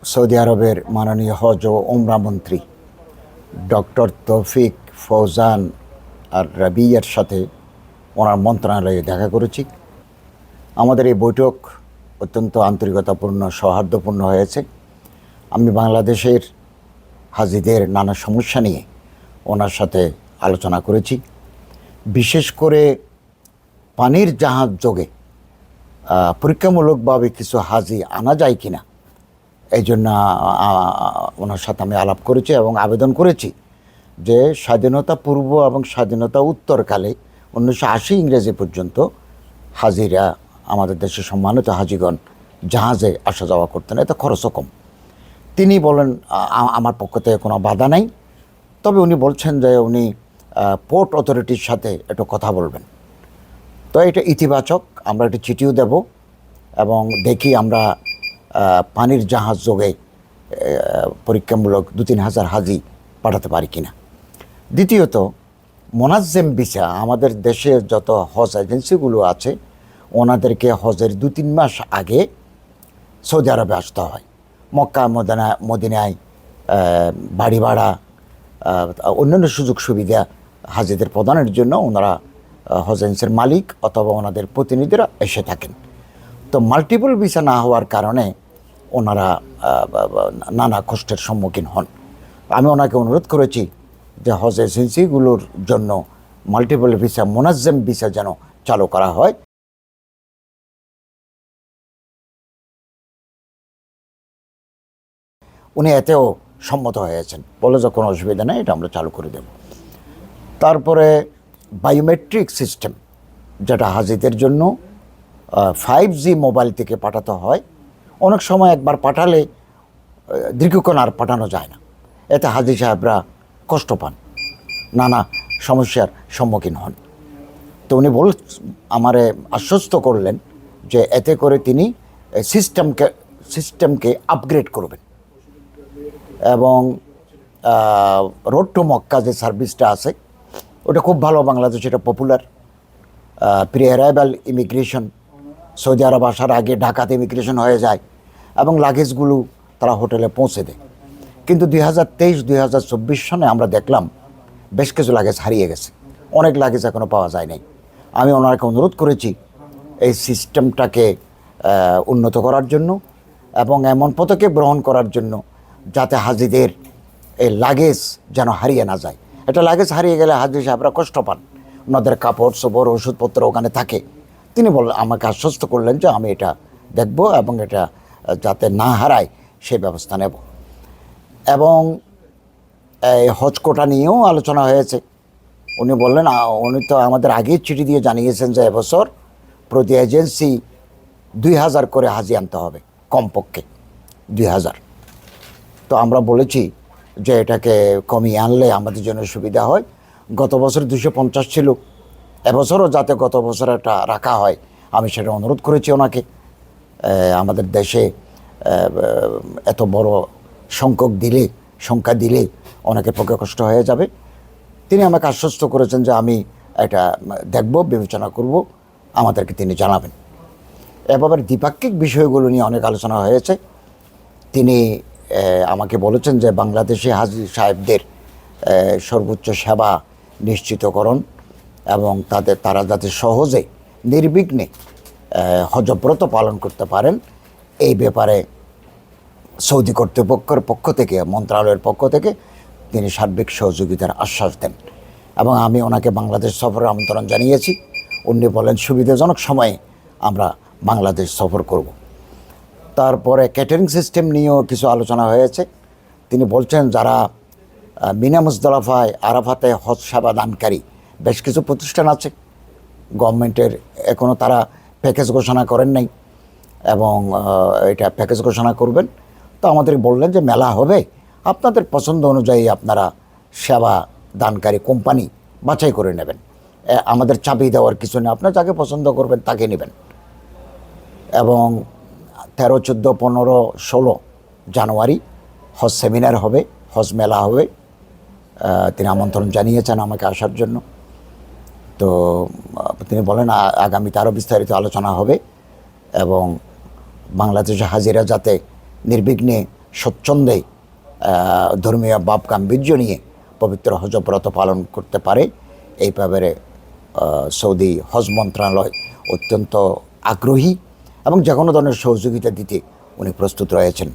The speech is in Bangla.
সৌদি আরবের মাননীয় হজ ও উমরা মন্ত্রী ডক্টর তৌফিক ফৌজান আর রাবিয়ার সাথে ওনার মন্ত্রণালয়ে দেখা করেছি। আমাদের এই বৈঠক অত্যন্ত আন্তরিকতাপূর্ণ, সৌহার্দ্যপূর্ণ হয়েছে। আমি বাংলাদেশের হাজিদের নানা সমস্যা নিয়ে ওনার সাথে আলোচনা করেছি। বিশেষ করে পানির জাহাজ যোগে পরীক্ষামূলকভাবে কিছু হাজি আনা যায় কিনা, এই জন্য ওনার সাথে আমি আলাপ করেছি এবং আবেদন করেছি যে স্বাধীনতা পূর্ব এবং স্বাধীনতা উত্তরকালে 1980 ইংরেজি পর্যন্ত হাজিরা, আমাদের দেশের সম্মানিত হাজিগণ জাহাজে আসা যাওয়া করতেন, এতে খরচও কম। তিনি বলেন আমার পক্ষ থেকে কোনো বাধা নাই, তবে উনি বলছেন যে উনি পোর্ট অথরিটির সাথে একটু কথা বলবেন। তো এটা ইতিবাচক, আমরা একটা চিঠিও দেব এবং দেখি আমরা পানির জাহাজ যোগে পরীক্ষামূলক 2-3 হাজার হাজি পাঠাতে পারি কিনা। দ্বিতীয়ত, মোনাজ্জেম ভিসা, আমাদের দেশে যত হজ এজেন্সিগুলো আছে ওনাদেরকে হজের 2-3 মাস আগে সৌদি আরবে আসতে হয়। মক্কা মদিনায় বাড়ি ভাড়া, অন্যান্য সুযোগ সুবিধা হাজিদের প্রদানের জন্য ওনারা হজ এজেন্সির মালিক অথবা ওনাদের প্রতিনিধিরা এসে থাকেন। তো মাল্টিপল ভিসা না হওয়ার কারণে ওনারা নানা কষ্টের সম্মুখীন হন। আমি ওনাকে অনুরোধ করেছি যে হজ এজেন্সিগুলোর জন্য মাল্টিপল ভিসা, মোনাজ্জেম ভিসা যেন চালু করা হয়। উনি এতেও সম্মত হয়েছেন, বলে যে কোনো অসুবিধা নেই, এটা আমরা চালু করে দেব। তারপরে বায়োমেট্রিক সিস্টেম, যেটা হাজিদের জন্য 5G মোবাইল থেকে পাঠাতে হয়। অনেক সময় একবার পাঠালে দীর্ঘক্ষণ আর পাঠানো যায় না, এতে হাজি সাহেবরা কষ্ট পান, নানা সমস্যার সম্মুখীন হন। তো উনি আমারে আশ্বস্ত করলেন যে এতে করে তিনি সিস্টেমকে আপগ্রেড করবেন এবং রোড টু মক্কা যে সার্ভিসটা আছে ওটা খুব ভালো, বাংলাদেশে এটা popular. Pre arrival immigration, Saudi Arab আসার আগে ঢাকাতে ইমিগ্রেশন হয়ে যায় এবং লাগেজগুলো তারা হোটেলে পৌঁছে দেয়। কিন্তু 2023-2024 সনে আমরা দেখলাম বেশ কিছু লাগেজ হারিয়ে গেছে, অনেক লাগেজ এখনও পাওয়া যায় নাই। আমি ওনাকে অনুরোধ করেছি এই সিস্টেমটাকে উন্নত করার জন্য এবং এমন পদক্ষেপ গ্রহণ করার জন্য যাতে হাজিদের এই লাগেজ যেন হারিয়ে না যায়। এটা লাগেজ হারিয়ে গেলে হাজি সাহেবরা কষ্ট পান, ওনাদের কাপড় চোপড় ওষুধপত্র ওখানে থাকে। তিনি আমাকে আশ্বস্ত করলেন যে আমি এটা দেখব এবং এটা যাতে না হারায় সেই ব্যবস্থা নেব। এবং এই হজ কোটা নিয়েও আলোচনা হয়েছে। উনি বললেন, উনি তো আমাদের আগেই চিঠি দিয়ে জানিয়েছেন যে এবছর প্রতি এজেন্সি 2000 করে হাজি আনতে হবে, কমপক্ষে 2000। তো আমরা বলেছি যে এটাকে কমিয়ে আনলে আমাদের জন্য সুবিধা হয়। গত বছর 250 ছিল, এবছরও যাতে গত বছর একটা রাখা হয়, আমি সেটা অনুরোধ করেছি ওনাকে। আমাদের দেশে এত বড় সংখ্যা দিলে অনেকের পক্ষে কষ্ট হয়ে যাবে। তিনি আমাকে আশ্বস্ত করেছেন যে আমি এটা দেখব, বিবেচনা করব, আমাদেরকে তিনি জানাবেন। এভাবে দ্বিপাক্ষিক বিষয়গুলো নিয়ে অনেক আলোচনা হয়েছে। তিনি আমাকে বলেছেন যে বাংলাদেশি হাজি সাহেবদের সর্বোচ্চ সেবা নিশ্চিতকরণ এবং তারা যাতে সহজে নির্বিঘ্নে হজব্রত পালন করতে পারেন, এই ব্যাপারে সৌদি কর্তৃপক্ষের পক্ষ থেকে, মন্ত্রণালয়ের পক্ষ থেকে তিনি সার্বিক সহযোগিতার আশ্বাস দেন। এবং আমি ওনাকে বাংলাদেশ সফরের আমন্ত্রণ জানিয়েছি। উনি বলেন সুবিধাজনক সময়ে আমরা বাংলাদেশ সফর করব। তারপরে ক্যাটারিং সিস্টেম নিয়েও কিছু আলোচনা হয়েছে। তিনি বলছেন যারা মিনা মুজদালিফায়, আরাফাতে হজ সেবা দানকারী বেশ কিছু প্রতিষ্ঠান আছে গভর্নমেন্টের, এখনও তারা প্যাকেজ ঘোষণা করেন নাই এবং এটা প্যাকেজ ঘোষণা করবেন। তো আমাদের বললেন যে মেলা হবে, আপনাদের পছন্দ অনুযায়ী আপনারা সেবা দানকারী কোম্পানি বাছাই করে নেবেন, আমাদের চাবি দেওয়ার কিছু নেই, আপনার যাকে পছন্দ করবেন তাকে নেবেন। এবং 13, 14, 15, 16 জানুয়ারি হজ সেমিনার হবে, হজ মেলা হবে। তিনি আমন্ত্রণ জানিয়েছেন আমাকে আসার জন্য। তো তিনি বলেন আগামীতে আরও বিস্তারিত আলোচনা হবে এবং বাংলাদেশের হাজিরা যাতে নির্বিঘ্নে স্বচ্ছন্দে ধর্মীয় ভাব গাম্ভীর্য নিয়ে পবিত্র হজ ব্রত পালন করতে পারে এই ব্যাপারে সৌদি হজ মন্ত্রণালয় অত্যন্ত আগ্রহী এবং যে কোনো ধরনের সহযোগিতা দিতে উনি প্রস্তুত রয়েছেন।